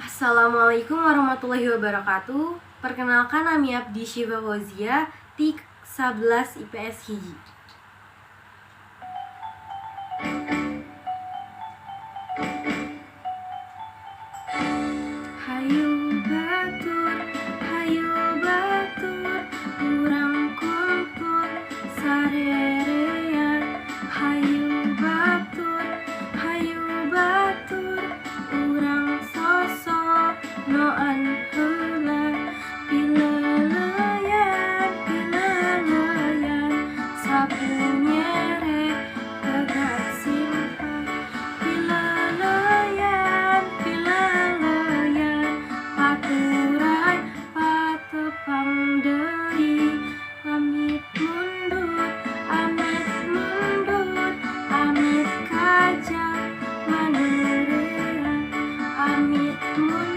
Assalamualaikum warahmatullahi wabarakatuh. Perkenalkan, Nami Abdi Syifa Fauzia, TIK 11 IPS Hiji. Hayu batur, urang kumpul sarerean. Hayu batur, urang sosok noan heula. Pileleyan, sapunyere tegas simpan. Pileleyan, paturai patepang deui. Amit mundur, amit kaja maneurean. Amit mundur